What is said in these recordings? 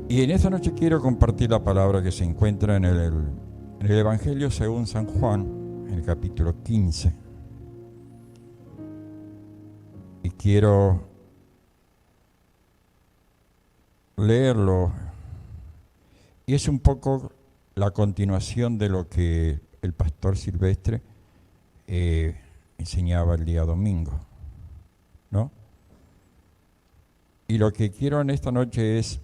Y en esta noche quiero compartir la palabra que se encuentra en el Evangelio según San Juan, en el capítulo 15. Y quiero leerlo. Y es un poco la continuación de lo que el pastor Silvestre enseñaba el día domingo, ¿no? Y lo que quiero en esta noche es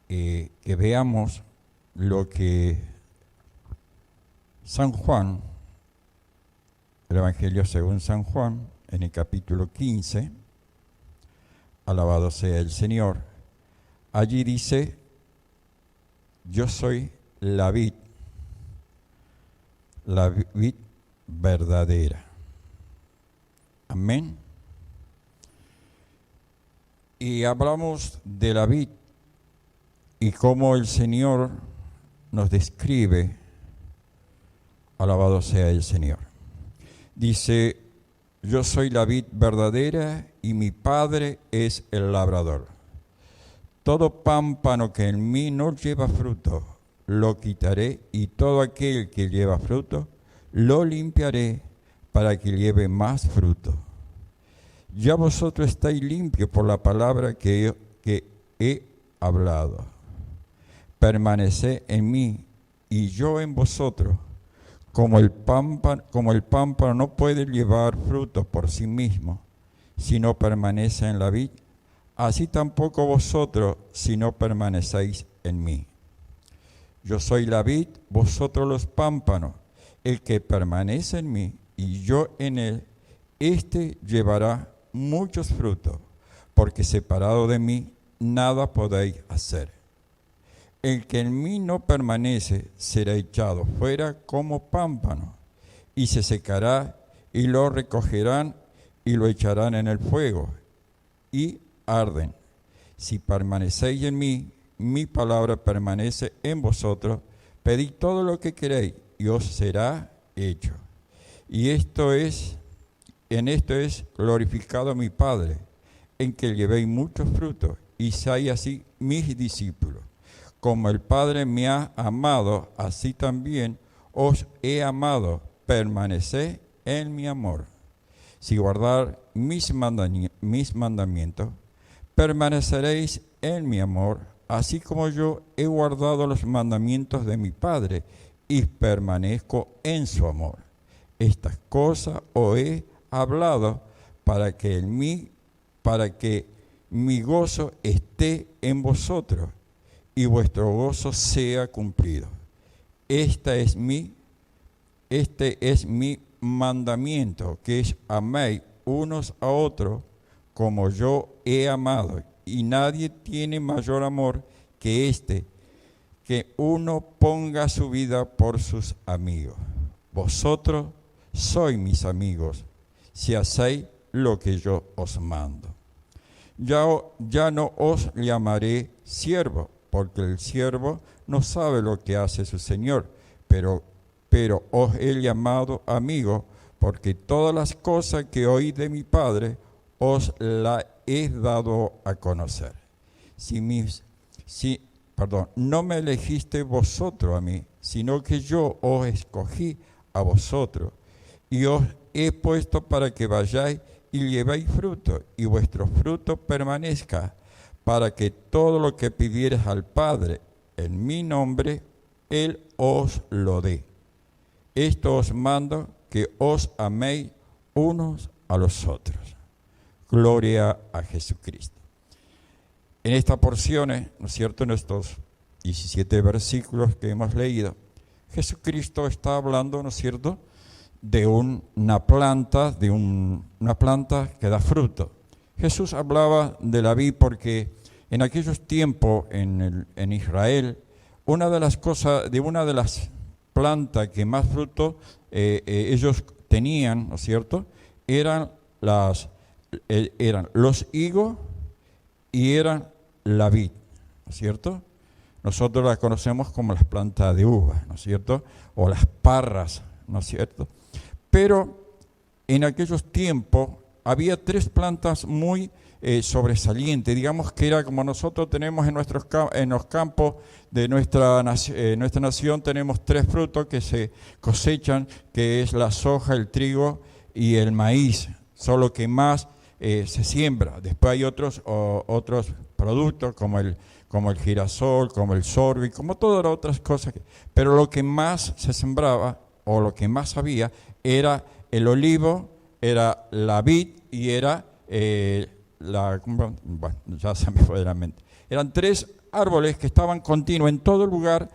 que veamos lo que San Juan, el Evangelio según San Juan, en el capítulo 15, alabado sea el Señor, allí dice: yo soy la vid verdadera. Amén. Y hablamos de la vid y cómo el Señor nos describe, alabado sea el Señor. Dice: yo soy la vid verdadera y mi Padre es el labrador. Todo pámpano que en mí no lleva fruto, lo quitaré, y todo aquel que lleva fruto, lo limpiaré para que lleve más fruto. Ya vosotros estáis limpios por la palabra que he hablado. Permaneced en mí y yo en vosotros. Como el pámpano no puede llevar fruto por sí mismo, si no permanece en la vid, así tampoco vosotros, si no permanecéis en mí. Yo soy la vid, vosotros los pámpanos. El que permanece en mí y yo en él, éste llevará muchos frutos, porque separado de mí nada podéis hacer. El que en mí no permanece será echado fuera como pámpano, y se secará, y lo recogerán y lo echarán en el fuego, y arden. Si permanecéis en mí, mi palabra permanece en vosotros, pedid todo lo que queréis y os será hecho. Y en esto es glorificado mi Padre, en que llevéis muchos frutos y seáis así mis discípulos. Como el Padre me ha amado, así también os he amado. Permaneced en mi amor. Si guardar mis mandamientos, permaneceréis en mi amor, así como yo he guardado los mandamientos de mi Padre y permanezco en su amor. Estas cosas os he hablado para que mi gozo esté en vosotros y vuestro gozo sea cumplido. Este es mi mandamiento, que es améis unos a otros como yo he amado, y nadie tiene mayor amor que este, que uno ponga su vida por sus amigos. Vosotros sois mis amigos, si hacéis lo que yo os mando. Ya no os llamaré siervo, porque el siervo no sabe lo que hace su Señor, pero os he llamado amigo, porque todas las cosas que oí de mi Padre os las he dado a conocer. No me elegiste vosotros a mí, sino que yo os escogí a vosotros, y os he puesto para que vayáis y llevéis fruto, y vuestro fruto permanezca, para que todo lo que pidiereis al Padre en mi nombre, Él os lo dé. Esto os mando, que os améis unos a los otros. Gloria a Jesucristo. En estas porciones, ¿no es cierto?, en estos 17 versículos que hemos leído, Jesucristo está hablando, ¿no es cierto?, de una planta que da fruto. Jesús hablaba de la vid porque en aquellos tiempos en Israel, una de las plantas que más fruto ellos tenían, ¿no es cierto?, eran los higos y eran la vid, ¿no es cierto? Nosotros las conocemos como las plantas de uva, ¿no es cierto?, o las parras, ¿no es cierto? Pero en aquellos tiempos había tres plantas muy sobresalientes, digamos que era como nosotros tenemos en los campos de nuestra nación, tenemos tres frutos que se cosechan, que es la soja, el trigo y el maíz, son los que más se siembra. Después hay otros productos como el girasol, como el sorgo y como todas las otras cosas, pero lo que más se sembraba o lo que más había era el olivo, era la vid y era bueno, ya se me fue de la mente. Eran tres árboles que estaban continuos en todo lugar.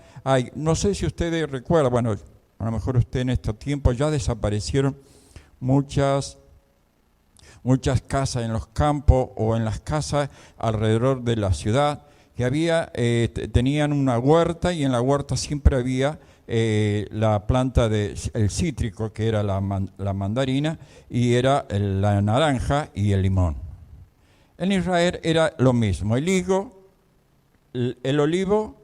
No sé si ustedes recuerdan, bueno, a lo mejor usted en estos tiempos ya desaparecieron muchas casas en los campos o en las casas alrededor de la ciudad que había, tenían una huerta y en la huerta siempre había la planta el cítrico, que era la mandarina, y era la naranja y el limón. En Israel era lo mismo, el higo, el olivo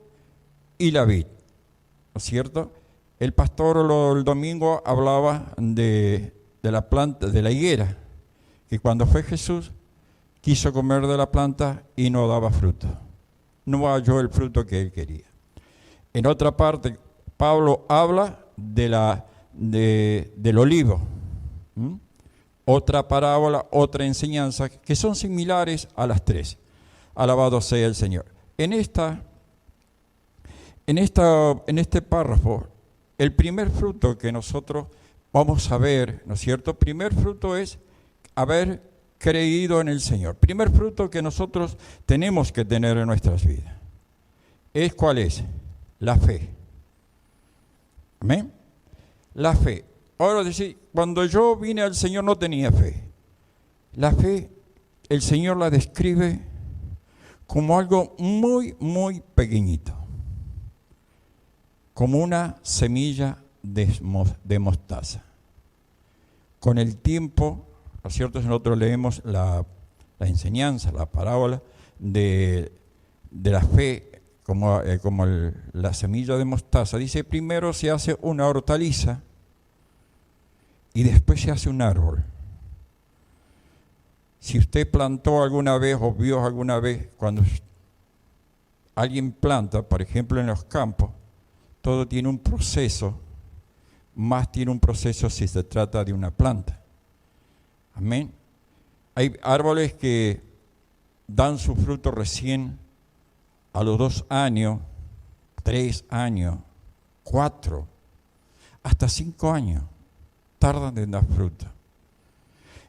y la vid, ¿no es cierto? El pastor el domingo hablaba de la planta, de la higuera, que cuando fue Jesús quiso comer de la planta y no daba fruto. No halló el fruto que él quería. En otra parte, Pablo habla del olivo. Otra parábola, otra enseñanza, que son similares a las tres. Alabado sea el Señor. En este párrafo, el primer fruto que nosotros vamos a ver, ¿no es cierto? El primer fruto es haber creído en el Señor. Primer fruto que nosotros tenemos que tener en nuestras vidas. ¿Cuál es? La fe. ¿Amén? La fe. Ahora decir, cuando yo vine al Señor no tenía fe. La fe, el Señor la describe como algo muy, muy pequeñito. Como una semilla de mostaza. Con el tiempo, ¿no es cierto? Nosotros leemos la enseñanza, la parábola de la fe como la semilla de mostaza. Dice, primero se hace una hortaliza y después se hace un árbol. Si usted plantó alguna vez o vio alguna vez cuando alguien planta, por ejemplo en los campos, todo tiene un proceso, más tiene un proceso si se trata de una planta. Amén. Hay árboles que dan su fruto recién a los 2 años, 3 años, 4, hasta 5 años. Tardan en dar fruto.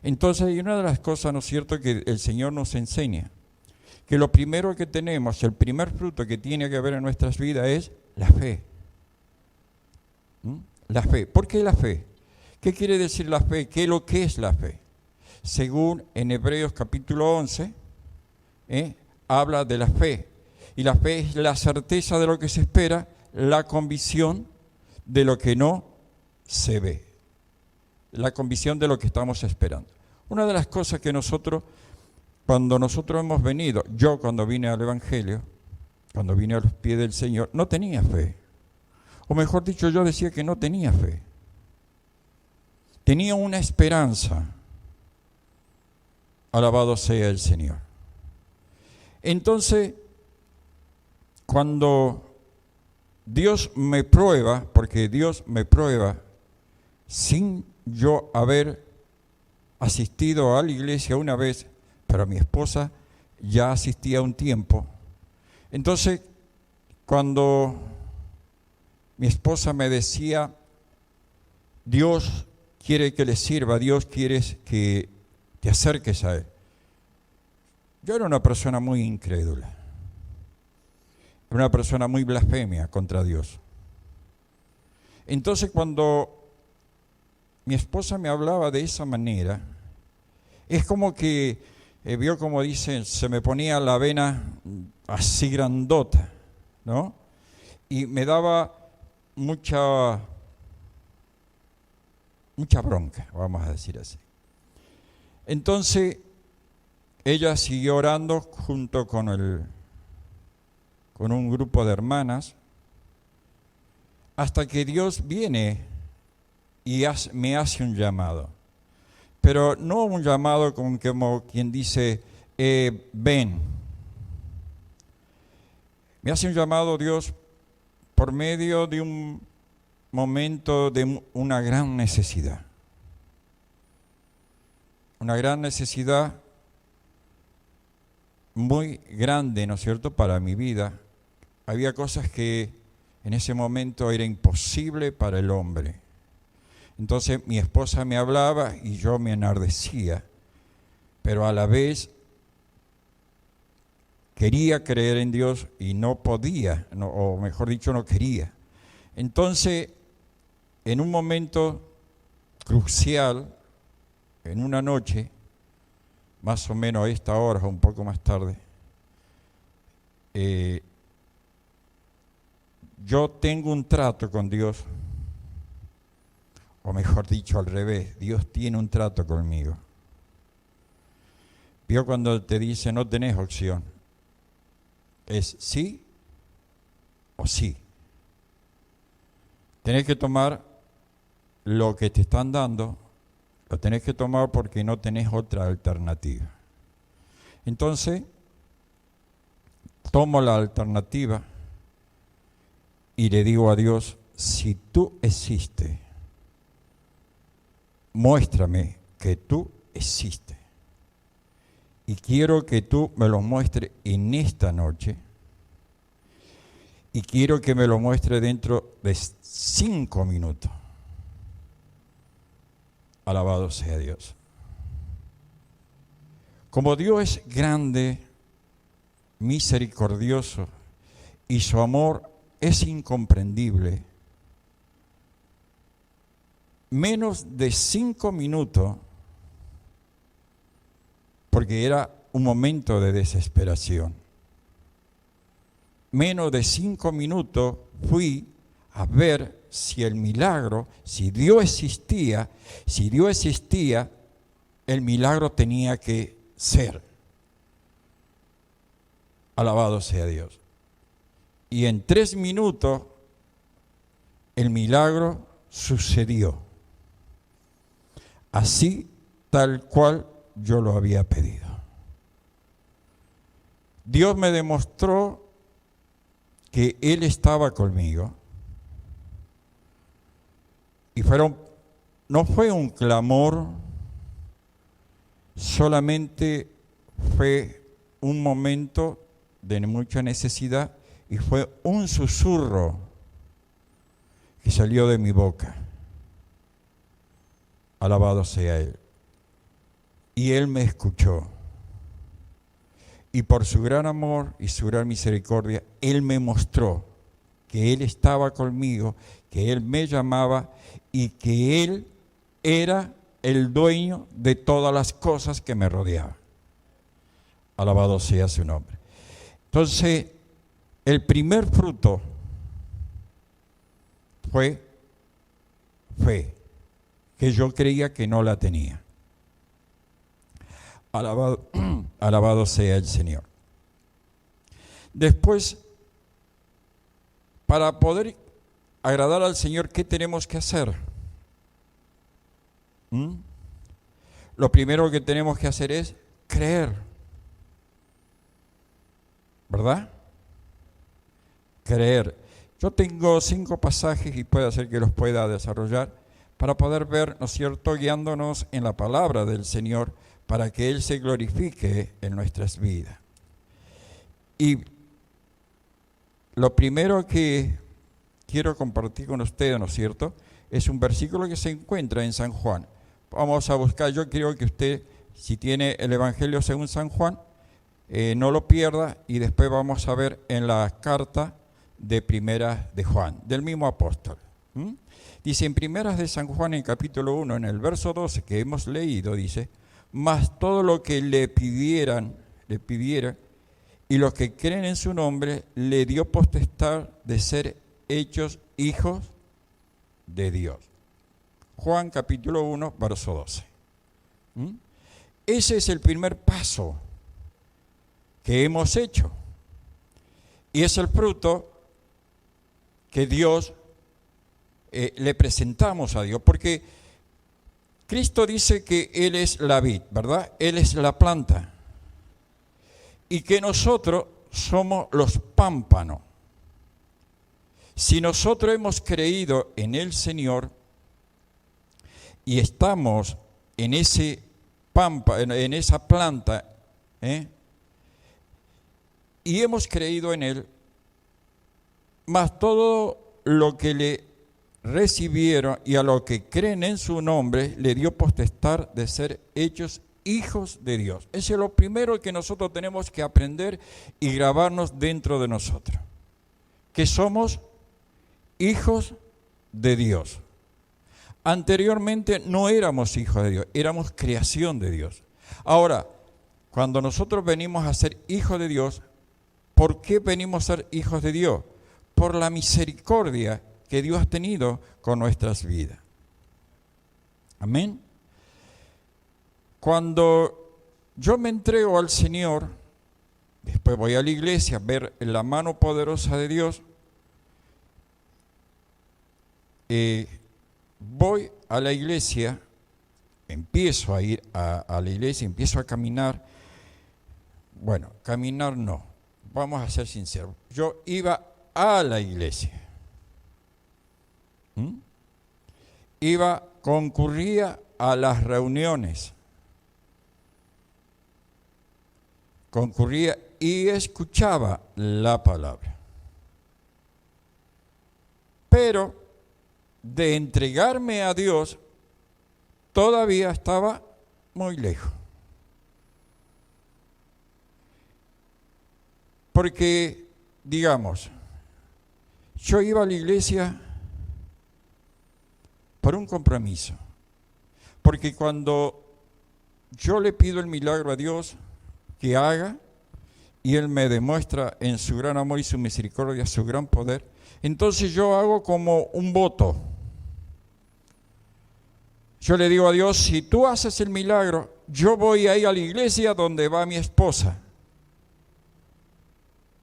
Entonces hay una de las cosas, ¿no es cierto?, que el Señor nos enseña, que lo primero que tenemos, el primer fruto que tiene que haber en nuestras vidas es la fe. La fe. ¿Por qué la fe? ¿Qué quiere decir la fe? ¿Qué es lo que es la fe? Según en Hebreos capítulo 11, habla de la fe. Y la fe es la certeza de lo que se espera, la convicción de lo que no se ve. La convicción de lo que estamos esperando. Una de las cosas que cuando nosotros hemos venido, yo cuando vine al Evangelio, cuando vine a los pies del Señor, no tenía fe. O mejor dicho, yo decía que no tenía fe. Tenía una esperanza. Alabado sea el Señor. Entonces, cuando Dios me prueba, porque Dios me prueba sin yo haber asistido a la iglesia una vez, pero mi esposa ya asistía un tiempo. Entonces, cuando mi esposa me decía, Dios quiere que le sirva, Dios quiere que te acerques a Él. Yo era una persona muy incrédula, era una persona muy blasfemia contra Dios. Entonces, cuando mi esposa me hablaba de esa manera, es como que, vio como dicen, se me ponía la vena así grandota, ¿no? Y me daba mucha bronca, vamos a decir así. Entonces, ella siguió orando junto con un grupo de hermanas, hasta que Dios viene y me hace un llamado. pero no un llamado como quien dice, ven. Me hace un llamado Dios por medio de un momento de una gran necesidad. Una gran necesidad muy grande, ¿no es cierto?, para mi vida. Había cosas que en ese momento era imposible para el hombre. Entonces mi esposa me hablaba y yo me enardecía, pero a la vez quería creer en Dios y no podía, o mejor dicho, no quería. Entonces, en un momento crucial, en una noche, más o menos a esta hora o un poco más tarde, yo tengo un trato con Dios, o mejor dicho al revés, Dios tiene un trato conmigo. Vio cuando te dice no tenés opción, es sí o sí. Tenés que tomar lo que te están dando, lo tenés que tomar porque no tenés otra alternativa. Entonces, tomo la alternativa y le digo a Dios, si tú existes, muéstrame que tú existes. Y quiero que tú me lo muestres en esta noche. Y quiero que me lo muestre dentro de 5 minutos. Alabado sea Dios. Como Dios es grande, misericordioso, y su amor es incomprendible, menos de 5 minutos, porque era un momento de desesperación. Menos de 5 minutos fui a ver si el milagro, si Dios existía, el milagro tenía que ser. Alabado sea Dios. Y en 3 minutos el milagro sucedió. Así tal cual yo lo había pedido. Dios me demostró que Él estaba conmigo. Y no fue un clamor, solamente fue un momento de mucha necesidad y fue un susurro que salió de mi boca. Alabado sea Él. Y Él me escuchó. Y por su gran amor y su gran misericordia, Él me mostró que Él estaba conmigo, que Él me llamaba y que Él era el dueño de todas las cosas que me rodeaban. Alabado sea su nombre. Entonces, el primer fruto fue fe, que yo creía que no la tenía. Alabado sea el Señor. Después, para poder agradar al Señor, ¿qué tenemos que hacer? Lo primero que tenemos que hacer es creer. ¿Verdad? Creer. Yo tengo 5 pasajes y puede ser que los pueda desarrollar para poder ver, ¿no es cierto?, guiándonos en la palabra del Señor para que Él se glorifique en nuestras vidas. Y lo primero que quiero compartir con ustedes, ¿no es cierto?, es un versículo que se encuentra en San Juan. Vamos a buscar, yo quiero que usted, si tiene el Evangelio según San Juan, no lo pierda, y después vamos a ver en la carta de Primeras de Juan, del mismo apóstol. Dice en Primeras de San Juan, en capítulo 1, en el verso 12 que hemos leído, dice, mas todo lo que le pidiera, y los que creen en su nombre, le dio potestad de ser hechos hijos de Dios. Juan capítulo 1, verso 12. Ese es el primer paso que hemos hecho. Y es el fruto que Dios le presentamos a Dios. Porque Cristo dice que Él es la vid, ¿verdad? Él es la planta. Y que nosotros somos los pámpanos. Si nosotros hemos creído en el Señor y estamos en ese en esa planta, y hemos creído en Él, más todo lo que le recibieron y a los que creen en su nombre, le dio potestad de ser hechos hijos de Dios. Eso es lo primero que nosotros tenemos que aprender y grabarnos dentro de nosotros, que somos hijos de Dios. Anteriormente no éramos hijos de Dios, éramos creación de Dios. Ahora, cuando nosotros venimos a ser hijos de Dios, ¿por qué venimos a ser hijos de Dios? Por la misericordia que Dios ha tenido con nuestras vidas. Amén. Cuando yo me entrego al Señor, después voy a la iglesia a ver la mano poderosa de Dios, voy a la iglesia, empiezo a ir a la iglesia, empiezo a caminar. Bueno, caminar no, vamos a ser sinceros. Yo iba a la iglesia. Concurría a las reuniones. Concurría y escuchaba la palabra. Pero de entregarme a Dios, todavía estaba muy lejos. Porque, digamos, yo iba a la iglesia por un compromiso. Porque cuando yo le pido el milagro a Dios que haga, y Él me demuestra en su gran amor y su misericordia, su gran poder, entonces yo hago como un voto. Yo le digo a Dios, si tú haces el milagro, yo voy a ir a la iglesia donde va mi esposa.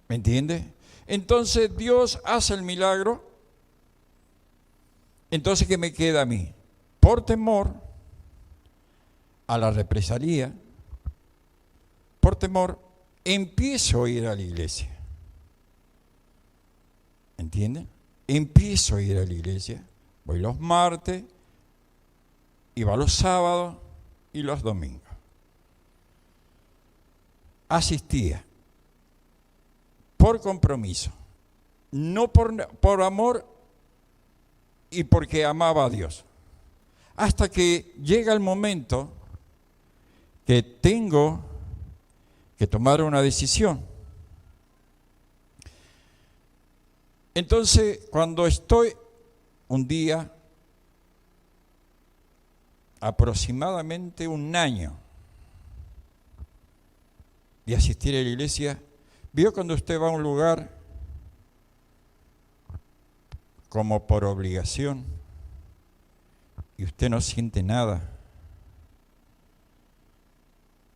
¿Me entiende? Entonces Dios hace el milagro. Entonces, ¿qué me queda a mí? Por temor a la represalia, por temor, empiezo a ir a la iglesia. ¿Entienden? Empiezo a ir a la iglesia. Voy los martes, iba los sábados y los domingos. Asistía por compromiso, no por amor y porque amaba a Dios. Hasta que llega el momento que tengo que tomar una decisión. Entonces, cuando estoy un día, aproximadamente un año de asistir a la iglesia, vio cuando usted va a un lugar como por obligación y usted no siente nada.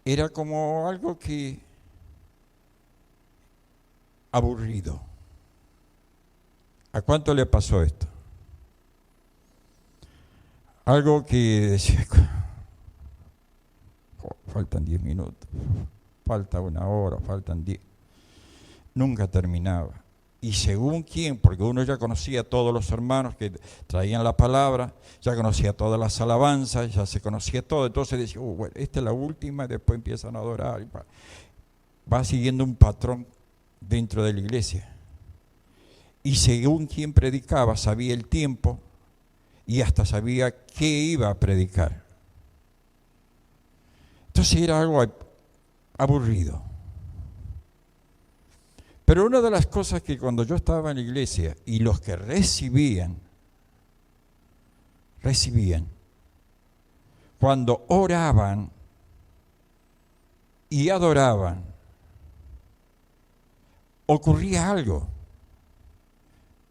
Era como algo que aburrido. ¿A cuánto le pasó esto? Algo que decía, faltan 10 minutos, falta una hora, faltan 10. Nunca terminaba. Y según quién, porque uno ya conocía a todos los hermanos que traían la palabra, ya conocía todas las alabanzas, ya se conocía todo, entonces decía, bueno, esta es la última, y después empiezan a adorar. Va siguiendo un patrón dentro de la iglesia. Y según quien predicaba, sabía el tiempo y hasta sabía qué iba a predicar. Entonces era algo aburrido. Pero una de las cosas que cuando yo estaba en la iglesia y los que recibían, cuando oraban y adoraban, ocurría algo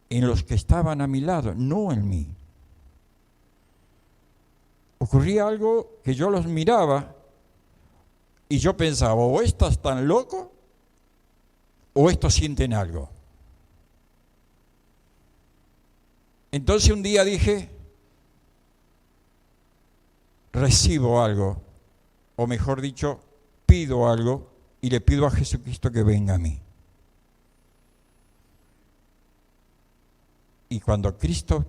en los que estaban a mi lado, no en mí. Ocurría algo que yo los miraba y yo pensaba, o estás tan loco o estos sienten algo. Entonces un día dije, recibo algo, o mejor dicho, pido algo y le pido a Jesucristo que venga a mí. Y cuando Cristo,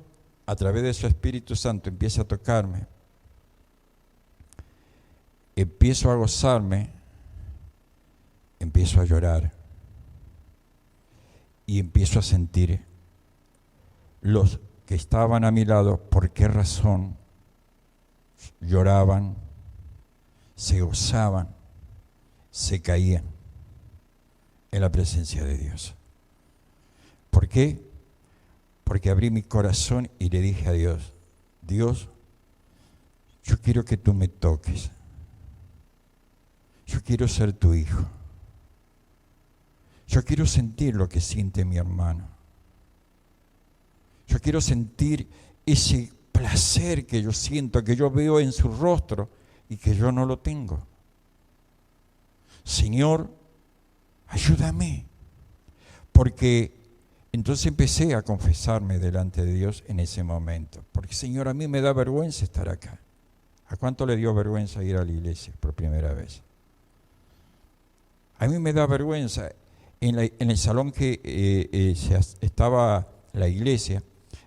a través de su Espíritu Santo, empieza a tocarme, empiezo a gozarme, empiezo a llorar y empiezo a sentir los que estaban a mi lado, por qué razón lloraban, se gozaban, se caían en la presencia de Dios. ¿Por qué? Porque abrí mi corazón y le dije a Dios, Dios, yo quiero que tú me toques. Yo quiero ser tu hijo. Yo quiero sentir lo que siente mi hermano. Yo quiero sentir ese placer que yo siento, que yo veo en su rostro y que yo no lo tengo. Señor, ayúdame. Porque entonces empecé a confesarme delante de Dios en ese momento. Porque, Señor, a mí me da vergüenza estar acá. ¿A cuánto le dio vergüenza ir a la iglesia por primera vez? A mí me da vergüenza. En el salón que estaba la iglesia,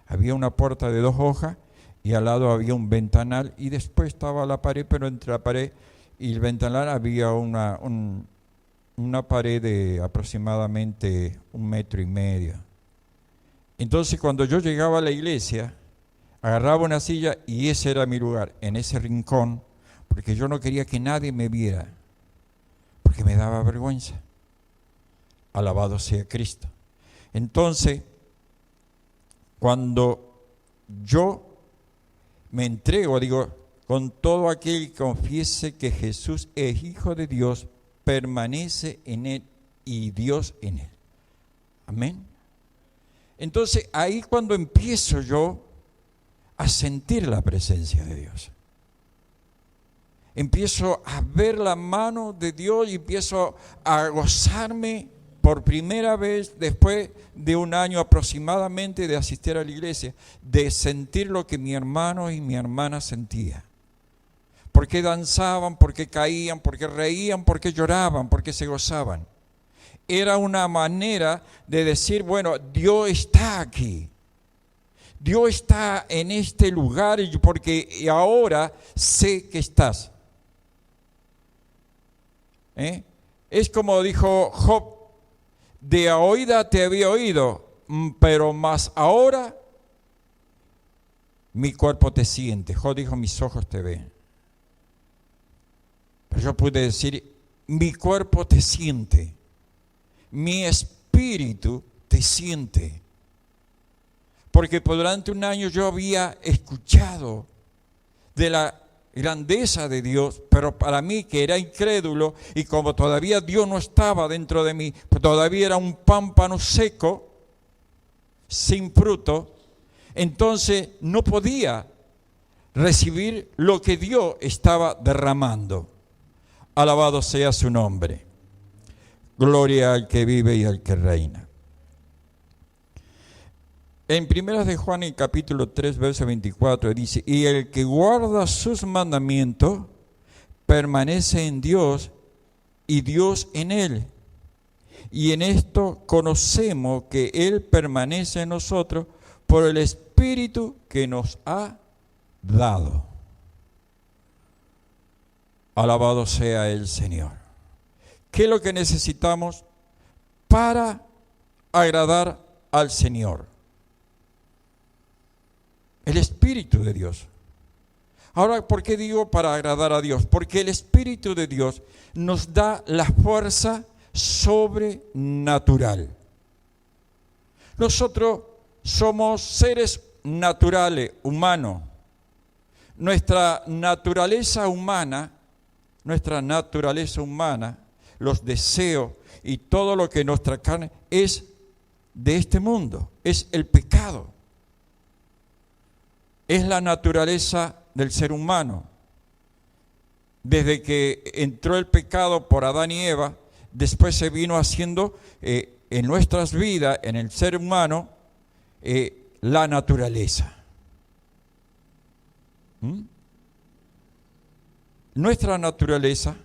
había una puerta de 2 hojas y al lado había un ventanal y después estaba la pared, pero entre la pared y el ventanal había una pared de aproximadamente 1,5 metros. Entonces cuando yo llegaba a la iglesia, agarraba una silla y ese era mi lugar, en ese rincón, porque yo no quería que nadie me viera, porque me daba vergüenza. Alabado sea Cristo. Entonces, cuando yo me entrego, digo, con todo aquel que confiese que Jesús es Hijo de Dios, permanece en Él y Dios en Él. Amén. Entonces, ahí cuando empiezo yo a sentir la presencia de Dios. Empiezo a ver la mano de Dios y empiezo a gozarme por primera vez después de 1 año aproximadamente de asistir a la iglesia, de sentir lo que mi hermano y mi hermana sentían. Porque danzaban, porque caían, porque reían, porque lloraban, porque se gozaban. Era una manera de decir, bueno, Dios está aquí. Dios está en este lugar porque ahora sé que estás. Es como dijo Job, de oída te había oído, pero más ahora mi cuerpo te siente. Job dijo, mis ojos te ven. Pero yo pude decir, mi cuerpo te siente, mi espíritu te siente. Porque durante 1 año yo había escuchado de la grandeza de Dios, pero para mí que era incrédulo y como todavía Dios no estaba dentro de mí, pues todavía era un pámpano seco, sin fruto, entonces no podía recibir lo que Dios estaba derramando. Alabado sea su nombre. Gloria al que vive y al que reina. En 1 de Juan, en capítulo 3, verso 24, dice, y el que guarda sus mandamientos permanece en Dios y Dios en él. Y en esto conocemos que Él permanece en nosotros por el Espíritu que nos ha dado. Alabado sea el Señor. ¿Qué es lo que necesitamos para agradar al Señor? El Espíritu de Dios. Ahora, ¿por qué digo para agradar a Dios? Porque el Espíritu de Dios nos da la fuerza sobrenatural. Nosotros somos seres naturales, humanos. Nuestra naturaleza humana, los deseos y todo lo que nuestra carne es de este mundo, es el pecado. Es la naturaleza del ser humano. Desde que entró el pecado por Adán y Eva, después se vino haciendo en nuestras vidas, en el ser humano, la naturaleza. nuestra naturaleza,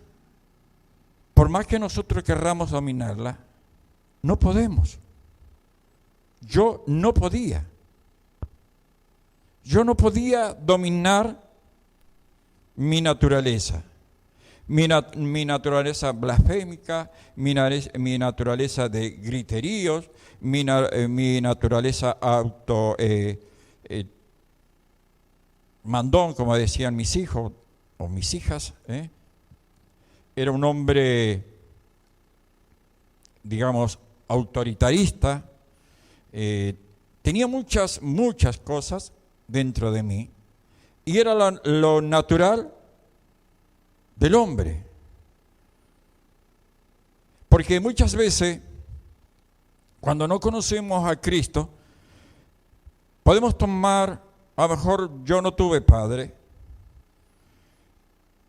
por más que nosotros querramos dominarla, no podemos. Yo no podía. Yo no podía dominar mi naturaleza. Mi naturaleza blasfémica, mi naturaleza de griteríos, mi naturaleza mandón, como decían mis hijos o mis hijas. Era un hombre, digamos, autoritarista. Tenía muchas cosas dentro de mí, y era lo natural del hombre. Porque muchas veces, cuando no conocemos a Cristo, podemos tomar, a lo mejor yo no tuve padre,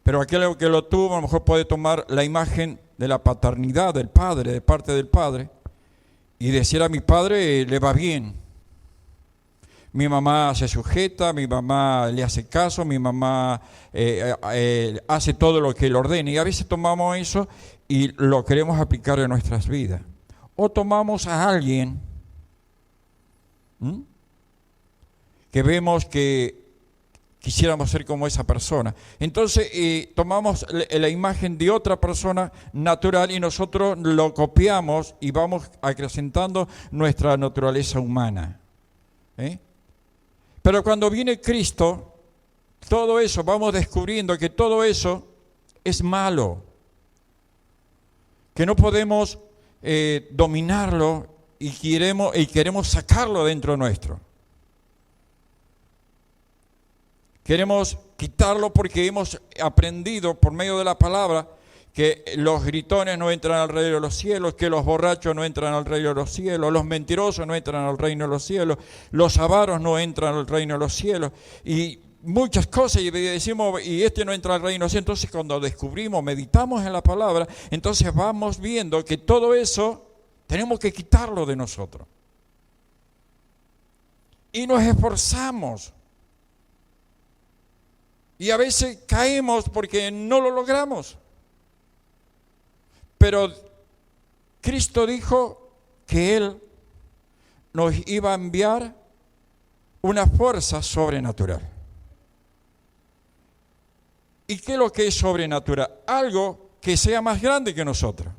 pero aquel que lo tuvo a lo mejor puede tomar la imagen de la paternidad del padre, de parte del padre, y decir: a mi padre le va bien. Mi mamá se sujeta, mi mamá le hace caso, mi mamá hace todo lo que él ordena. Y a veces tomamos eso y lo queremos aplicar en nuestras vidas. O tomamos a alguien que vemos que quisiéramos ser como esa persona. Entonces tomamos la imagen de otra persona natural y nosotros lo copiamos y vamos acrecentando nuestra naturaleza humana. Pero cuando viene Cristo, todo eso, vamos descubriendo que todo eso es malo, que no podemos dominarlo y queremos sacarlo dentro nuestro. Queremos quitarlo porque hemos aprendido por medio de la palabra que los gritones no entran al reino de los cielos, que los borrachos no entran al reino de los cielos, los mentirosos no entran al reino de los cielos, los avaros no entran al reino de los cielos, y muchas cosas, y decimos, y este no entra al reino de los cielos. Entonces cuando descubrimos, meditamos en la palabra, entonces vamos viendo que todo eso tenemos que quitarlo de nosotros. Y nos esforzamos. Y a veces caemos porque no lo logramos. Pero Cristo dijo que Él nos iba a enviar una fuerza sobrenatural. ¿Y qué es lo que es sobrenatural? Algo que sea más grande que nosotros.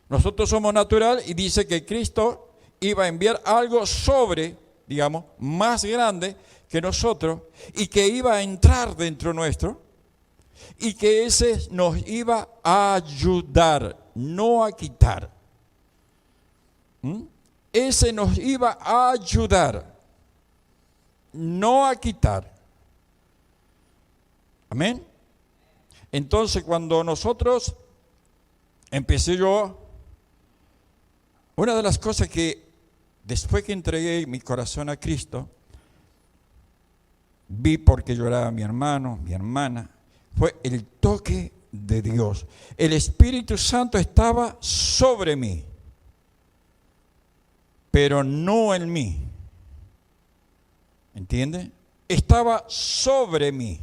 Nosotros somos natural y dice que Cristo iba a enviar algo más grande que nosotros, y que iba a entrar dentro nuestro, y que ese nos iba a ayudar, no a quitar. Ese nos iba a ayudar, no a quitar. Amén. Entonces, cuando nosotros una de las cosas que después que entregué mi corazón a Cristo, vi porque lloraba mi hermano, mi hermana, fue el toque de Dios. El Espíritu Santo estaba sobre mí, pero no en mí. ¿Entiende? Estaba sobre mí.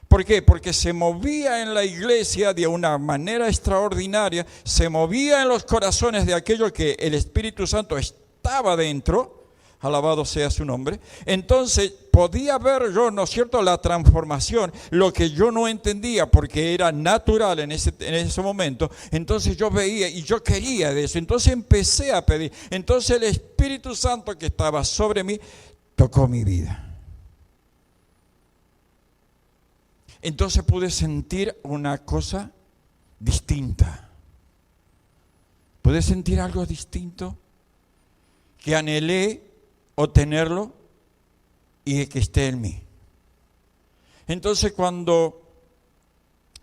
¿Por qué? Porque se movía en la iglesia de una manera extraordinaria, se movía en los corazones de aquellos que el Espíritu Santo estaba dentro. Alabado sea su nombre. Entonces podía ver yo, ¿no es cierto?, la transformación, lo que yo no entendía porque era natural en ese momento. Entonces yo veía y yo quería de eso. Entonces empecé a pedir. Entonces el Espíritu Santo que estaba sobre mí tocó mi vida. Entonces pude sentir una cosa distinta. Pude sentir algo distinto que anhelé obtenerlo y que esté en mí. Entonces cuando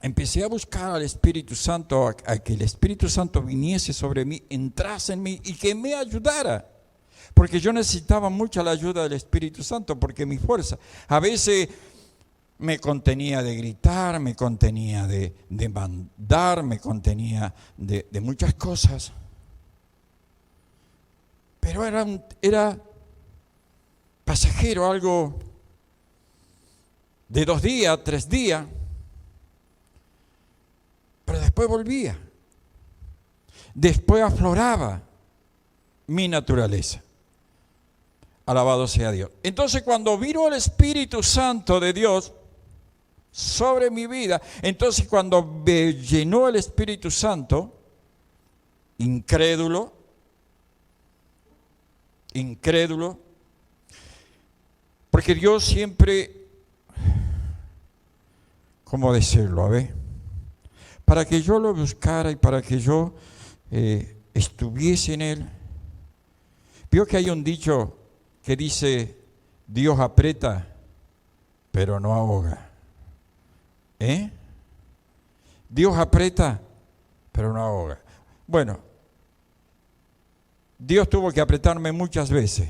empecé a buscar al Espíritu Santo, a que el Espíritu Santo viniese sobre mí, entrase en mí y que me ayudara, porque yo necesitaba mucho la ayuda del Espíritu Santo, porque mi fuerza a veces me contenía de gritar, me contenía de mandar, me contenía de muchas cosas, pero era pasajero, algo de 2 días, 3 días, después volvía. Después afloraba mi naturaleza. Alabado sea Dios. Entonces cuando vino el Espíritu Santo de Dios sobre mi vida, entonces cuando me llenó el Espíritu Santo, incrédulo, porque Dios siempre, ¿cómo decirlo? A ver, para que yo lo buscara y para que yo estuviese en Él. Vio que hay un dicho que dice, Dios aprieta, pero no ahoga. Dios aprieta, pero no ahoga. Bueno, Dios tuvo que apretarme muchas veces.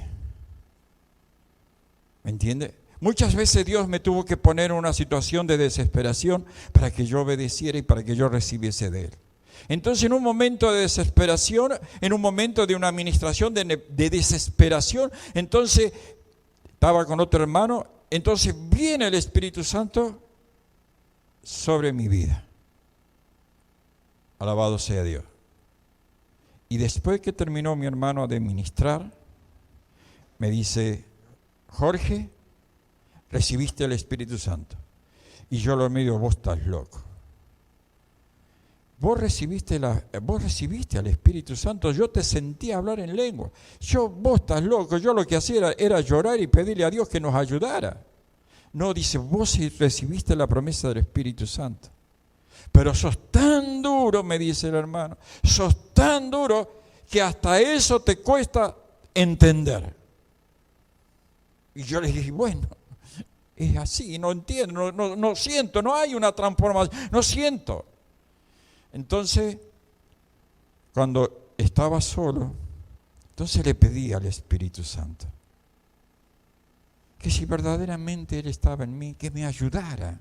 ¿Me entiende? Muchas veces Dios me tuvo que poner en una situación de desesperación para que yo obedeciera y para que yo recibiese de Él. Entonces, en un momento de desesperación, en un momento de una administración de desesperación, entonces estaba con otro hermano, entonces viene el Espíritu Santo sobre mi vida. Alabado sea Dios. Y después que terminó mi hermano de ministrar, me dice, Jorge, recibiste el Espíritu Santo. Y yo lo miro, vos estás loco. Vos recibiste al Espíritu Santo, yo te sentí hablar en lengua. Vos estás loco, yo lo que hacía era llorar y pedirle a Dios que nos ayudara. No, dice, vos recibiste la promesa del Espíritu Santo. Pero sos tan duro, me dice el hermano, sos tan duro que hasta eso te cuesta entender. Y yo le dije, bueno, es así, no entiendo, no siento, no hay una transformación, no siento. Entonces, cuando estaba solo, entonces le pedí al Espíritu Santo que si verdaderamente Él estaba en mí, que me ayudara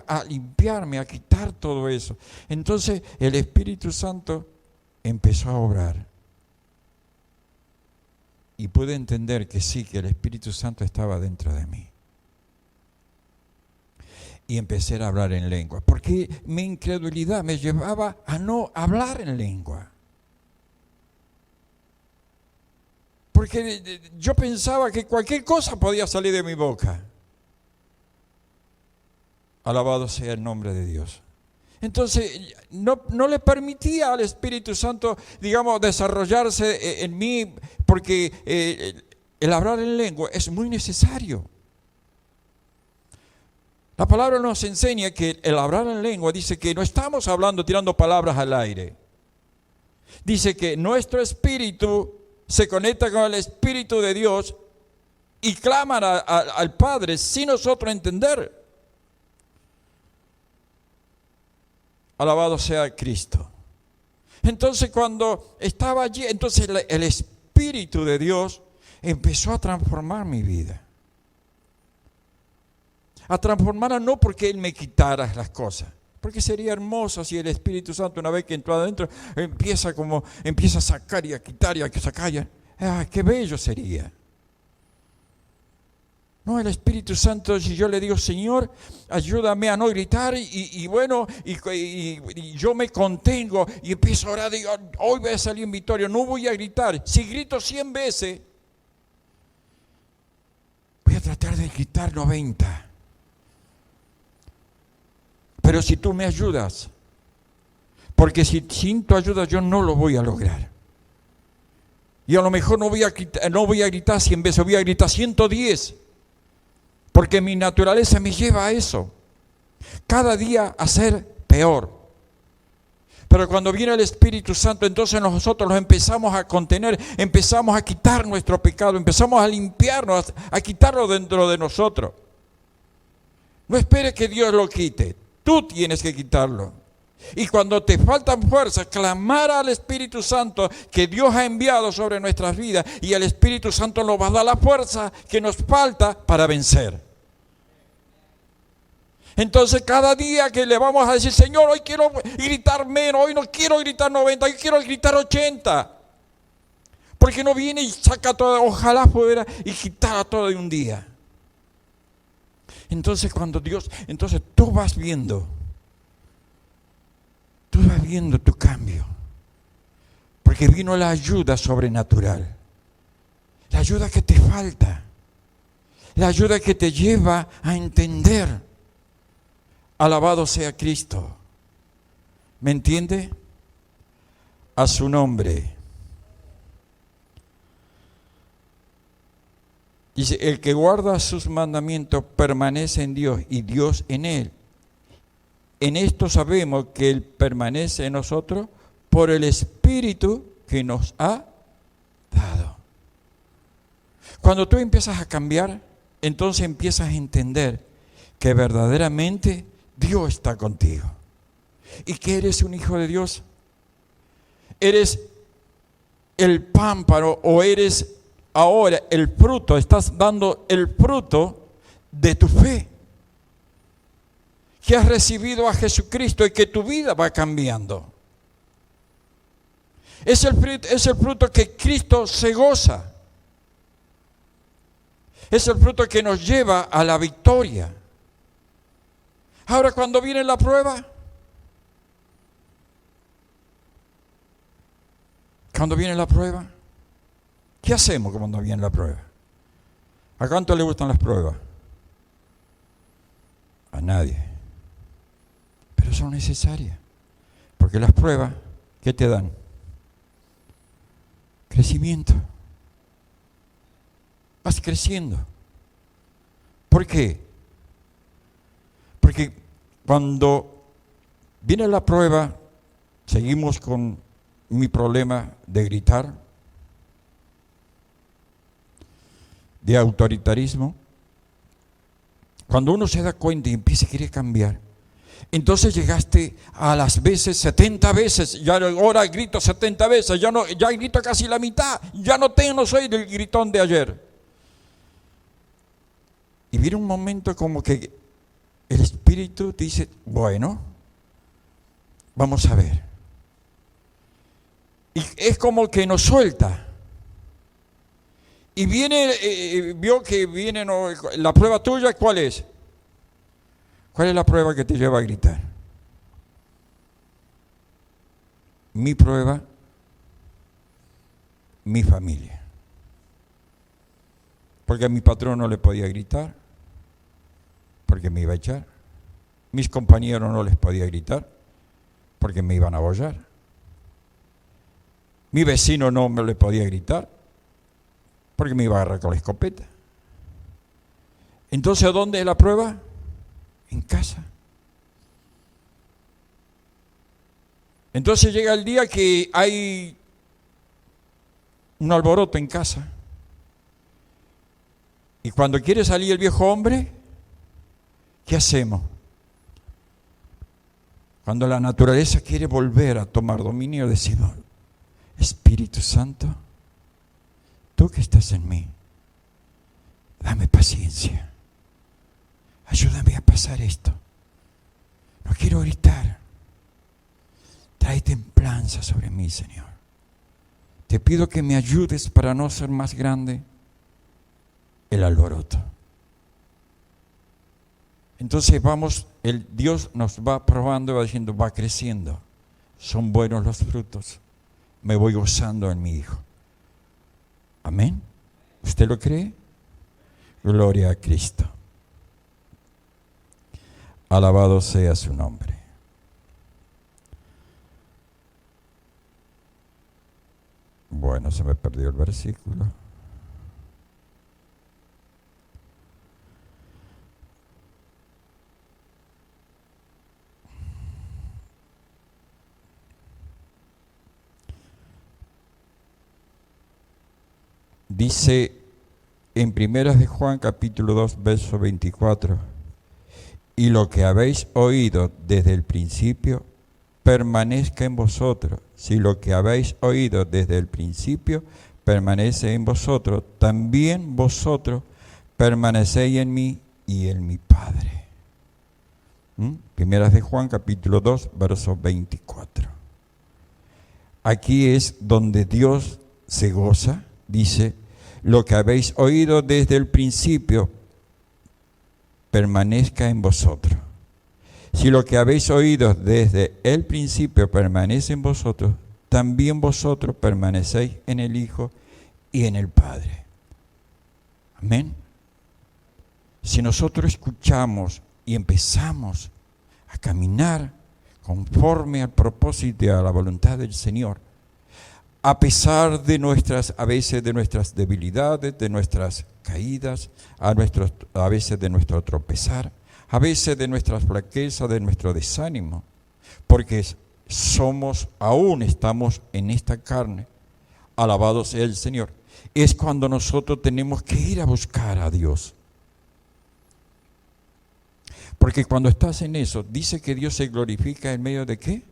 a limpiarme, a quitar todo eso. Entonces el Espíritu Santo empezó a obrar. Y pude entender que sí, que el Espíritu Santo estaba dentro de mí. Y empecé a hablar en lengua, porque mi incredulidad me llevaba a no hablar en lengua. Porque yo pensaba que cualquier cosa podía salir de mi boca. Alabado sea el nombre de Dios. Entonces, no le permitía al Espíritu Santo, digamos, desarrollarse en mí, porque el hablar en lengua es muy necesario. La palabra nos enseña que el hablar en lengua dice que no estamos hablando tirando palabras al aire. Dice que nuestro espíritu se conecta con el Espíritu de Dios y claman al Padre sin nosotros entender. Alabado sea Cristo. Entonces cuando estaba allí, entonces el Espíritu de Dios empezó a transformar mi vida. A transformarla no porque Él me quitara las cosas, porque sería hermoso si el Espíritu Santo, una vez que entró adentro, empieza a sacar y a quitar y a sacar. ¡Qué bello sería! No, el Espíritu Santo, si yo le digo, Señor, ayúdame a no gritar y yo me contengo y empiezo a orar, digo, hoy voy a salir en victoria, no voy a gritar. Si grito 100 veces, voy a tratar de gritar 90. Pero si tú me ayudas, porque sin tu ayuda yo no lo voy a lograr. Y a lo mejor no voy a gritar 100 veces, voy a gritar 110. Porque mi naturaleza me lleva a eso. Cada día a ser peor. Pero cuando viene el Espíritu Santo, entonces nosotros los empezamos a contener, empezamos a quitar nuestro pecado, empezamos a limpiarnos, a quitarlo dentro de nosotros. No esperes que Dios lo quite. Tú tienes que quitarlo. Y cuando te faltan fuerzas, clamar al Espíritu Santo que Dios ha enviado sobre nuestras vidas, y el Espíritu Santo nos va a dar la fuerza que nos falta para vencer. Entonces cada día que le vamos a decir, Señor, hoy quiero gritar menos, hoy no quiero gritar 90, hoy quiero gritar 80. Porque no viene y saca todo, ojalá fuera y quitara todo de un día. Entonces entonces tú vas viendo viendo tu cambio. Porque vino la ayuda sobrenatural. La ayuda que te falta. La ayuda que te lleva a entender. Alabado sea Cristo. ¿Me entiende? A su nombre. Dice, el que guarda sus mandamientos permanece en Dios y Dios en él. En esto sabemos que Él permanece en nosotros por el Espíritu que nos ha dado. Cuando tú empiezas a cambiar, entonces empiezas a entender que verdaderamente Dios está contigo y que eres un hijo de Dios. Eres el pámpano o eres ahora el fruto, estás dando el fruto de tu fe. Que has recibido a Jesucristo y que tu vida va cambiando. Es el fruto que Cristo se goza. Es el fruto que nos lleva a la victoria. Ahora, cuando viene la prueba, ¿qué hacemos cuando viene la prueba? ¿A cuánto le gustan las pruebas? A nadie. Pero son necesarias. Porque las pruebas, ¿qué te dan? Crecimiento. Vas creciendo. ¿Por qué? Porque cuando viene la prueba, seguimos con mi problema de gritar, de autoritarismo. Cuando uno se da cuenta y empieza a querer cambiar, entonces llegaste a las veces 70 veces, ya ahora grito 70 veces, ya grito casi la mitad, no soy del gritón de ayer. Y viene un momento como que el Espíritu dice, bueno, vamos a ver. Y es como que nos suelta. Y vio que viene la prueba tuya, ¿cuál es? ¿Cuál es la prueba que te lleva a gritar? Mi prueba, mi familia. Porque a mi patrón no le podía gritar, porque me iba a echar. Mis compañeros no les podía gritar, porque me iban a bollar. Mi vecino no me le podía gritar, porque me iba a agarrar con la escopeta. Entonces, ¿dónde es la prueba? En casa. Entonces llega el día que hay un alboroto en casa. Y cuando quiere salir el viejo hombre, ¿qué hacemos? Cuando la naturaleza quiere volver a tomar dominio, decimos, Espíritu Santo, tú que estás en mí, dame paciencia. Ayúdame a pasar esto. No quiero gritar. Trae templanza sobre mí, Señor. Te pido que me ayudes para no ser más grande el alboroto. Entonces Dios nos va probando y va diciendo, va creciendo. Son buenos los frutos. Me voy gozando en mi Hijo. Amén. ¿Usted lo cree? Gloria a Cristo. Alabado sea su nombre. Bueno, se me perdió el versículo. Dice en 1 de Juan capítulo 2, verso 24, y lo que habéis oído desde el principio permanezca en vosotros. Si lo que habéis oído desde el principio permanece en vosotros, también vosotros permanecéis en mí y en mi Padre. Primeras de Juan capítulo 2, verso 24. Aquí es donde Dios se goza, dice, lo que habéis oído desde el principio permanezca en vosotros. si lo que habéis oído desde el principio permanece en vosotros, también vosotros permanecéis en el Hijo y en el Padre. Amén. Si nosotros escuchamos y empezamos a caminar conforme al propósito y a la voluntad del Señor, a pesar de a veces de nuestras debilidades, de nuestras caídas, a veces de nuestro tropezar, a veces de nuestras flaquezas, de nuestro desánimo, porque aún estamos en esta carne, alabado sea el Señor. Es cuando nosotros tenemos que ir a buscar a Dios. Porque cuando estás en eso, dice que Dios se glorifica en medio de ¿qué?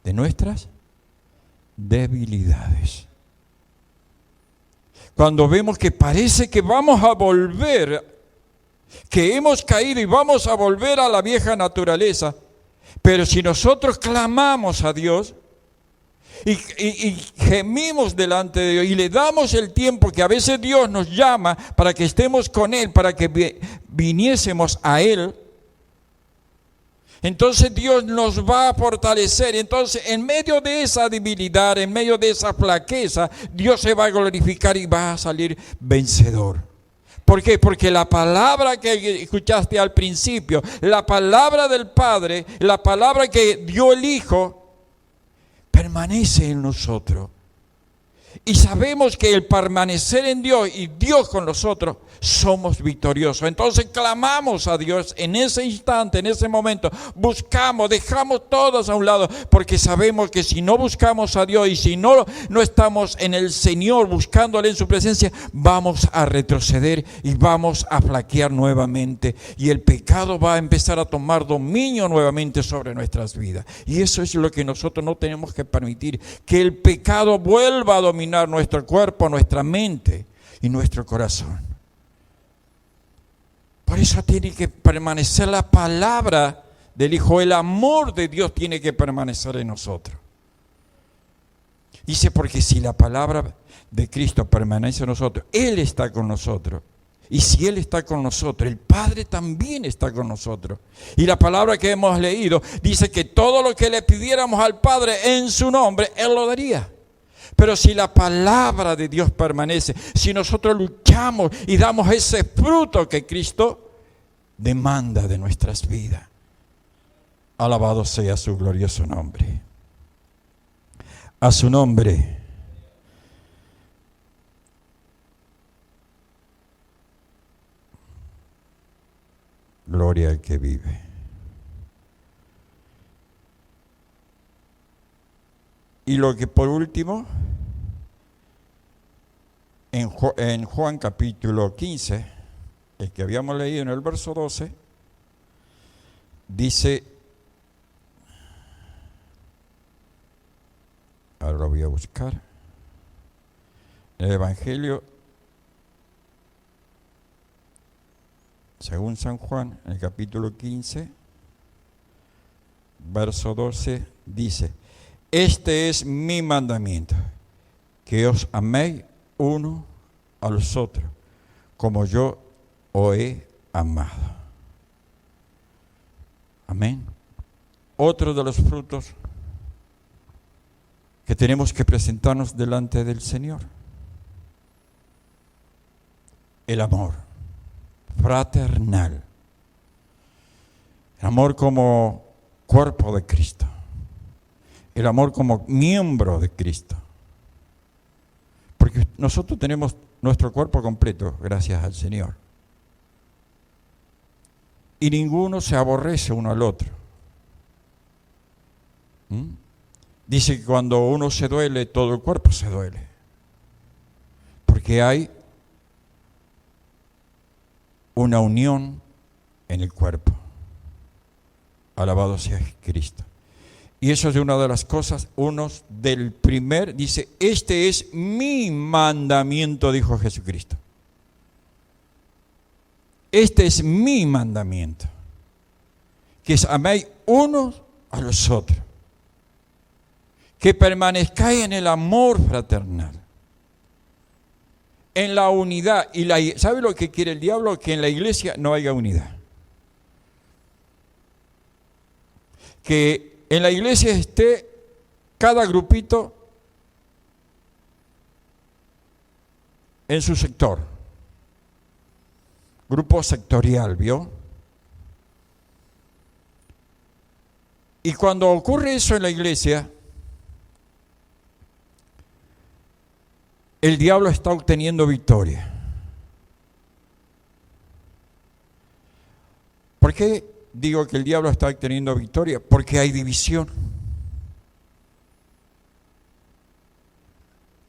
De nuestras debilidades. Cuando vemos que parece que vamos a volver, que hemos caído y vamos a volver a la vieja naturaleza, pero si nosotros clamamos a Dios y gemimos delante de Dios y le damos el tiempo que a veces Dios nos llama para que estemos con Él, para que viniésemos a Él, entonces Dios nos va a fortalecer. Entonces en medio de esa debilidad, en medio de esa flaqueza, Dios se va a glorificar y va a salir vencedor. ¿Por qué? Porque la palabra que escuchaste al principio, la palabra del Padre, la palabra que dio el Hijo, permanece en nosotros. Y sabemos que el permanecer en Dios y Dios con nosotros, somos victoriosos. Entonces clamamos a Dios en ese instante, en ese momento. Buscamos, dejamos todos a un lado, porque sabemos que si no buscamos a Dios y si no estamos en el Señor, buscándole en su presencia, vamos a retroceder y vamos a flaquear nuevamente. Y el pecado va a empezar a tomar dominio nuevamente sobre nuestras vidas. Y eso es lo que nosotros no tenemos que permitir, que el pecado vuelva a dominar nuestro cuerpo, nuestra mente y nuestro corazón. Por eso tiene que permanecer la palabra del Hijo. El amor de Dios tiene que permanecer en nosotros. Dice, porque si la palabra de Cristo permanece en nosotros, Él está con nosotros. Y si Él está con nosotros, el Padre también está con nosotros. Y la palabra que hemos leído dice que todo lo que le pidiéramos al Padre en su nombre, Él lo daría. Pero si la palabra de Dios permanece, si nosotros luchamos y damos ese fruto que Cristo demanda de nuestras vidas, alabado sea su glorioso nombre. A su nombre. Gloria al que vive. Y lo que por último, en Juan capítulo 15, el que habíamos leído en el verso 12, dice, ahora lo voy a buscar, el Evangelio según San Juan, en el capítulo 15, verso 12, dice, este es mi mandamiento, que os améis uno a los otros, como yo os he amado. Amén. Otro de los frutos que tenemos que presentarnos delante del Señor, el amor fraternal, el amor como cuerpo de Cristo, el amor como miembro de Cristo. Porque nosotros tenemos nuestro cuerpo completo, gracias al Señor. Y ninguno se aborrece uno al otro. Dice que cuando uno se duele, todo el cuerpo se duele. Porque hay una unión en el cuerpo. Alabado sea Cristo. Y eso es una de las cosas, dice, este es mi mandamiento, dijo Jesucristo. Este es mi mandamiento, que es améis unos a los otros, que permanezcáis en el amor fraternal, en la unidad. ¿Sabe lo que quiere el diablo? Que en la iglesia no haya unidad. que en la iglesia esté cada grupito en su sector. Grupo sectorial, ¿vio? Y cuando ocurre eso en la iglesia, el diablo está obteniendo victoria. ¿Por qué digo que el diablo está obteniendo victoria? Porque hay división.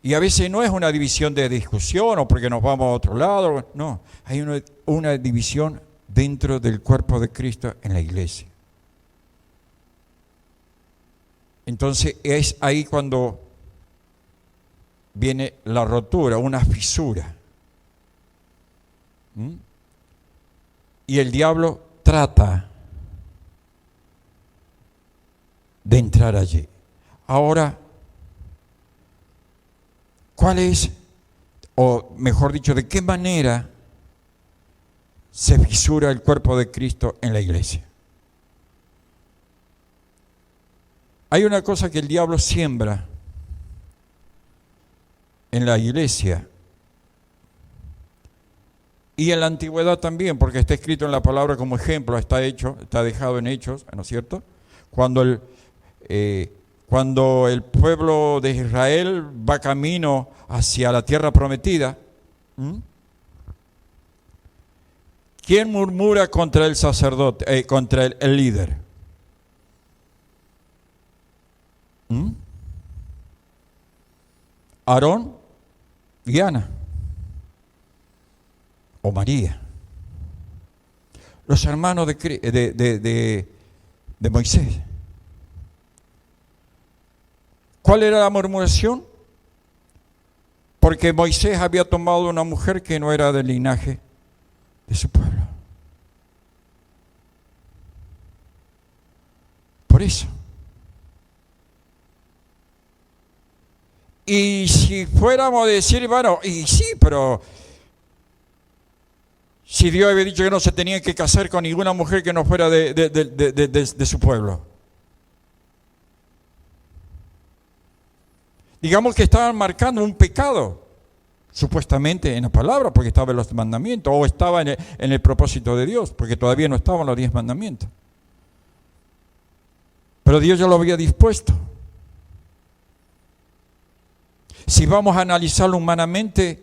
Y a veces no es una división de discusión o porque nos vamos a otro lado, no, hay una división dentro del cuerpo de Cristo en la iglesia. Entonces es ahí cuando viene la rotura, una fisura. Y el diablo trata de entrar allí. Ahora, ¿cuál es, o mejor dicho, de qué manera se fisura el cuerpo de Cristo en la iglesia? Hay una cosa que el diablo siembra en la iglesia y en la antigüedad también, porque está escrito en la palabra como ejemplo, está dejado en Hechos, ¿no es cierto? Cuando el pueblo de Israel va camino hacia la tierra prometida, ¿quién murmura contra el sacerdote, contra el líder? Aarón y Ana, o María, los hermanos de Moisés. ¿Cuál era la murmuración? Porque Moisés había tomado una mujer que no era del linaje de su pueblo. Por eso. Y si fuéramos a decir, bueno, y sí, pero si Dios había dicho que no se tenía que casar con ninguna mujer que no fuera de su pueblo. Digamos que estaban marcando un pecado, supuestamente en la palabra, porque estaba en los mandamientos, o estaba en el propósito de Dios, porque todavía no estaban los 10 mandamientos. Pero Dios ya lo había dispuesto. Si vamos a analizarlo humanamente,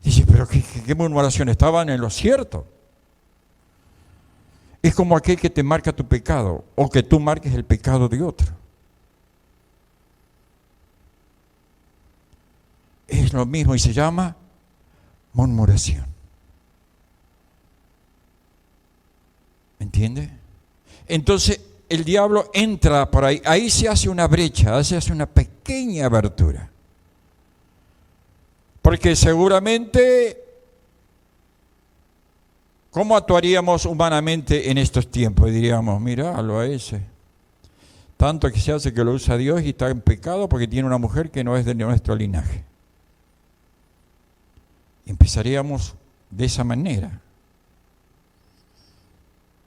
dice, pero ¿qué murmuración? Estaban en lo cierto. Es como aquel que te marca tu pecado, o que tú marques el pecado de otro. Es lo mismo y se llama murmuración. ¿Me entiende? Entonces el diablo entra por ahí, ahí se hace una brecha, se hace una pequeña abertura. Porque seguramente, ¿cómo actuaríamos humanamente en estos tiempos? Y diríamos, míralo a ese. Tanto que se hace que lo usa Dios y está en pecado porque tiene una mujer que no es de nuestro linaje. Y empezaríamos de esa manera.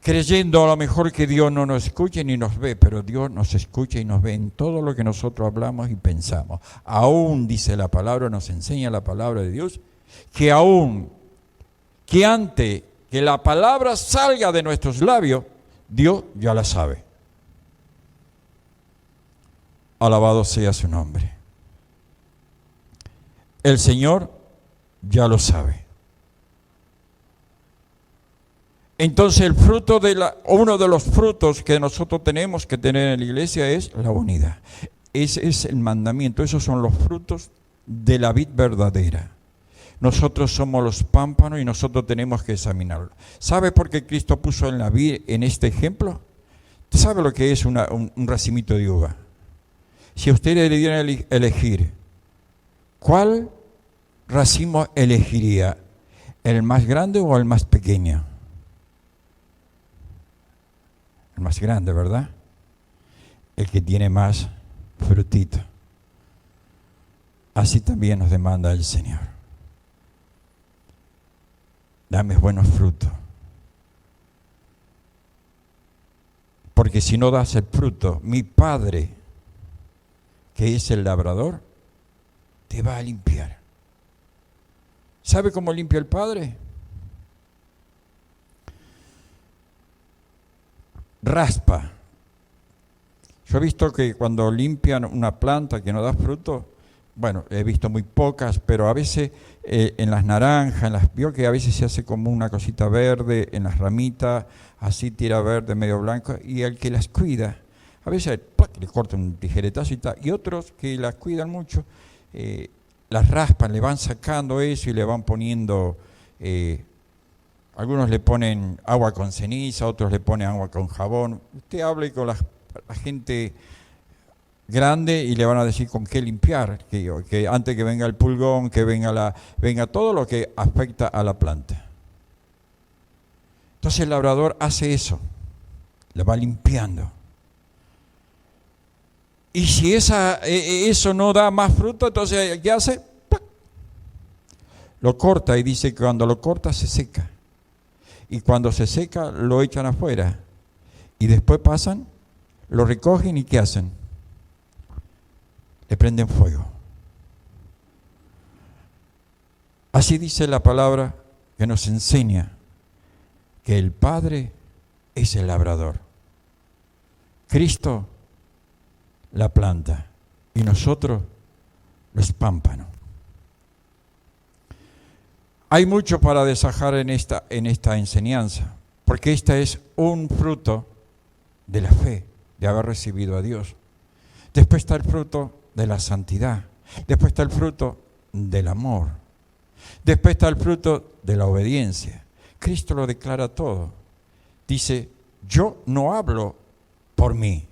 Creyendo a lo mejor que Dios no nos escucha ni nos ve, pero Dios nos escucha y nos ve en todo lo que nosotros hablamos y pensamos. Aún, dice la palabra, nos enseña la palabra de Dios, que antes que la palabra salga de nuestros labios, Dios ya la sabe. Alabado sea su nombre. El Señor ya lo sabe. Entonces uno de los frutos que nosotros tenemos que tener en la iglesia es la unidad. Ese es el mandamiento, esos son los frutos de la vid verdadera. Nosotros somos los pámpanos y nosotros tenemos que examinarlo. ¿Sabe por qué Cristo puso en la vid en este ejemplo? ¿Usted sabe lo que es un racimito de uva? Si a usted le dieran a elegir, ¿cuál racimo elegiría? ¿El más grande o el más pequeño? El más grande, ¿verdad? El que tiene más frutito. Así también nos demanda el Señor. Dame buenos frutos. porque si no das el fruto, mi Padre, que es el labrador, te va a limpiar. ¿Sabe cómo limpia el Padre? Raspa. Yo he visto que cuando limpian una planta que no da fruto, bueno, he visto muy pocas, pero a veces en las naranjas, vio que a veces se hace como una cosita verde en las ramitas, así tira verde, medio blanco, y el que las cuida, a veces le corta un tijeretazo y tal, y otros que las cuidan mucho, las raspan, le van sacando eso y le van poniendo, algunos le ponen agua con ceniza, otros le ponen agua con jabón. Usted hable con la gente grande y le van a decir con qué limpiar, que antes que venga el pulgón, que venga todo lo que afecta a la planta. Entonces el labrador hace eso, la va limpiando. Y si eso no da más fruto, entonces ¿qué hace? ¡Pac! Lo corta, y dice que cuando lo corta se seca. Y cuando se seca lo echan afuera. Y después pasan, lo recogen y ¿qué hacen? Le prenden fuego. Así dice la palabra que nos enseña que el Padre es el labrador. Cristo la planta y nosotros los pámpanos. Hay mucho para desajar en esta enseñanza, porque esta es un fruto de la fe, de haber recibido a Dios. Después está el fruto de la santidad. Después está el fruto del amor. Después está el fruto de la obediencia. Cristo lo declara todo. Dice, yo no hablo por mí.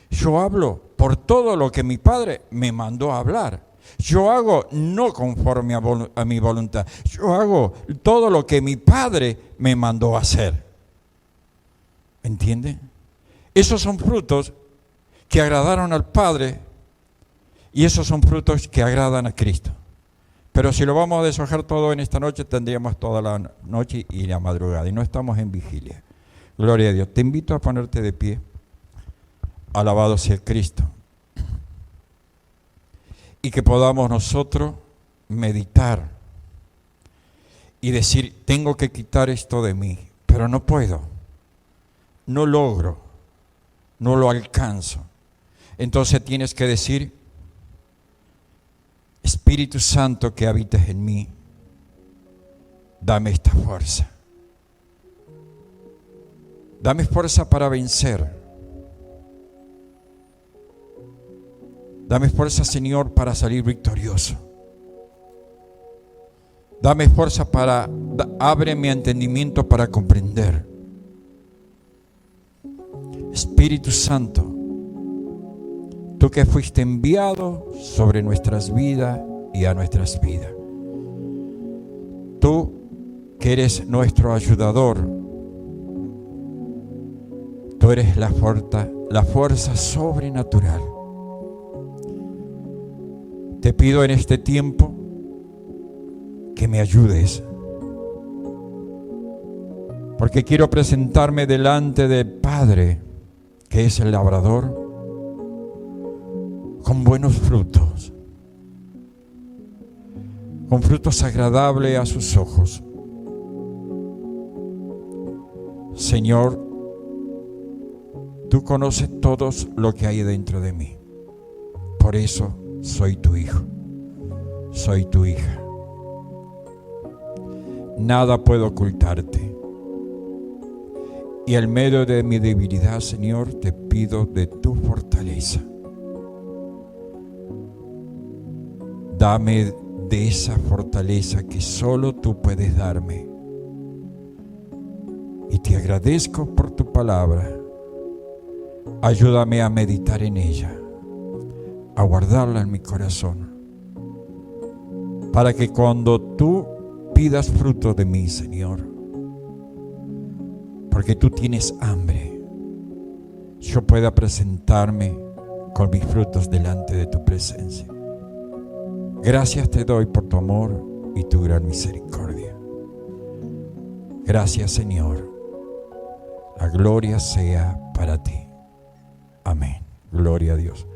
Yo hablo por todo lo que mi Padre me mandó a hablar. Yo hago no conforme a mi voluntad. Yo hago todo lo que mi Padre me mandó a hacer. ¿Entiende? Esos son frutos que agradaron al Padre y esos son frutos que agradan a Cristo. Pero si lo vamos a deshojar todo en esta noche, tendríamos toda la noche y la madrugada y no estamos en vigilia. Gloria a Dios. Te invito a ponerte de pie. Alabado sea Cristo. Y que podamos nosotros meditar y decir, tengo que quitar esto de mí, pero no puedo, no logro, no lo alcanzo. Entonces tienes que decir, Espíritu Santo que habitas en mí, dame esta fuerza. Dame fuerza para vencer. Dame fuerza, Señor, para salir victorioso. Dame fuerza abre mi entendimiento para comprender. Espíritu Santo, tú que fuiste enviado sobre nuestras vidas y a nuestras vidas. Tú que eres nuestro ayudador. Tú eres la fuerza sobrenatural. Te pido en este tiempo que me ayudes, porque quiero presentarme delante del Padre, que es el labrador, con buenos frutos, con frutos agradables a sus ojos. Señor, tú conoces todo lo que hay dentro de mí. Por eso soy tu hijo, soy tu hija. Nada puedo ocultarte. Y en medio de mi debilidad, Señor, te pido de tu fortaleza. Dame de esa fortaleza que solo tú puedes darme. Y te agradezco por tu palabra. Ayúdame a meditar en ella, a guardarla en mi corazón, para que cuando tú pidas fruto de mí, Señor, porque tú tienes hambre, yo pueda presentarme con mis frutos delante de tu presencia. Gracias te doy por tu amor y tu gran misericordia. Gracias, Señor. La gloria sea para ti. Gloria a Dios.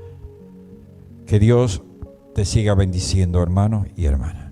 Que Dios te siga bendiciendo, hermano y hermana.